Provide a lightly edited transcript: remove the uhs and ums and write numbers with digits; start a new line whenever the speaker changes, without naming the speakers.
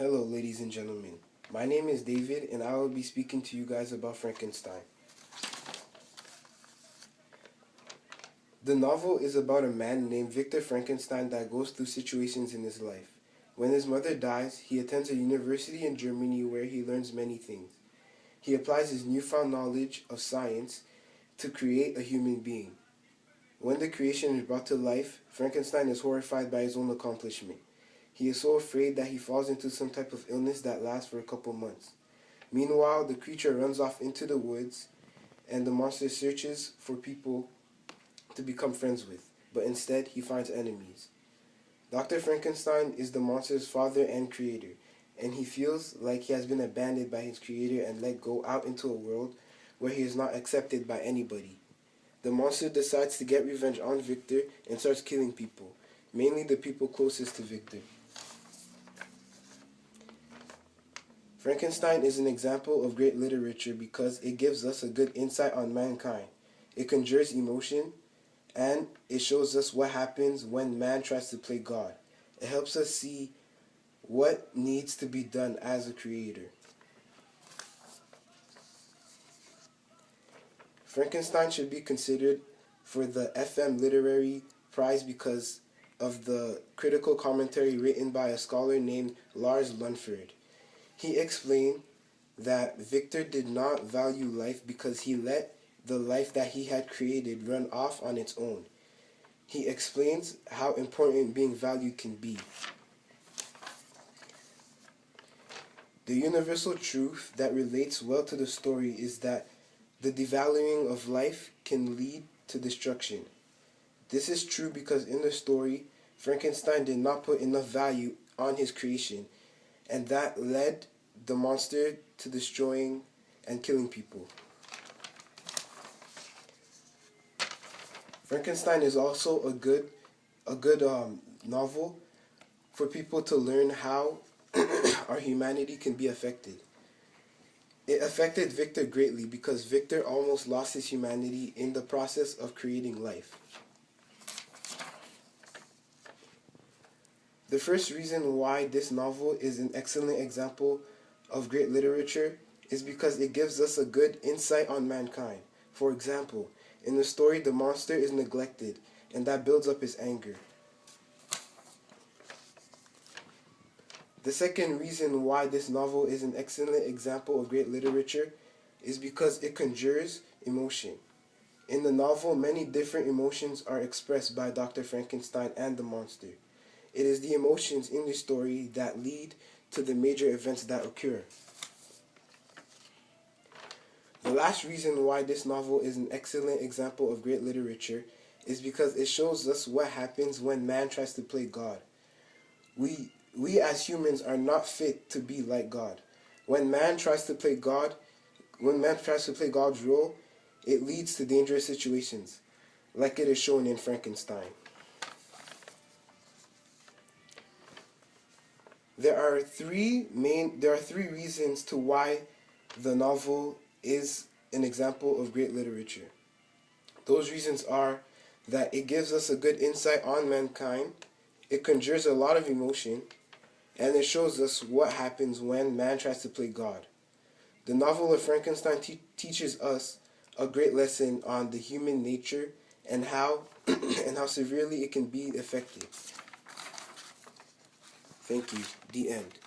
Hello, ladies and gentlemen. My name is David, and I will be speaking to you guys about Frankenstein. The novel is about a man named Victor Frankenstein that goes through situations in his life. When his mother dies, he attends a university in Germany where he learns many things. He applies his newfound knowledge of science to create a human being. When the creation is brought to life, Frankenstein is horrified by his own accomplishment. He is so afraid that he falls into some type of illness that lasts for a couple months. Meanwhile, the creature runs off into the woods, and the monster searches for people to become friends with, but instead he finds enemies. Dr. Frankenstein is the monster's father and creator, and he feels like he has been abandoned by his creator and let go out into a world where he is not accepted by anybody. The monster decides to get revenge on Victor and starts killing people, mainly the people closest to Victor. Frankenstein is an example of great literature because it gives us a good insight on mankind. It conjures emotion, and it shows us what happens when man tries to play God. It helps us see what needs to be done as a creator. Frankenstein should be considered for the FM Literary Prize because of the critical commentary written by a scholar named Lars Lunford. He explained that Victor did not value life because he let the life that he had created run off on its own. He explains how important being valued can be. The universal truth that relates well to the story is that the devaluing of life can lead to destruction. This is true because in the story, Frankenstein did not put enough value on his creation, and that led the monster to destroying and killing people. Frankenstein is also a good novel for people to learn how our humanity can be affected. It affected Victor greatly because Victor almost lost his humanity in the process of creating life. The first reason why this novel is an excellent example of great literature is because it gives us a good insight on mankind. For example, in the story, the monster is neglected, and that builds up his anger. The second reason why this novel is an excellent example of great literature is because it conjures emotion. In the novel, many different emotions are expressed by Dr. Frankenstein and the monster. It is the emotions in the story that lead to the major events that occur. The last reason why this novel is an excellent example of great literature is because it shows us what happens when man tries to play God. We as humans are not fit to be like God. When man tries to play God's role, it leads to dangerous situations, like it is shown in Frankenstein. There are three reasons to why the novel is an example of great literature. Those reasons are that it gives us a good insight on mankind, it conjures a lot of emotion, and it shows us what happens when man tries to play God. The novel of Frankenstein teaches us a great lesson on the human nature and how severely it can be affected. Thank you. The end.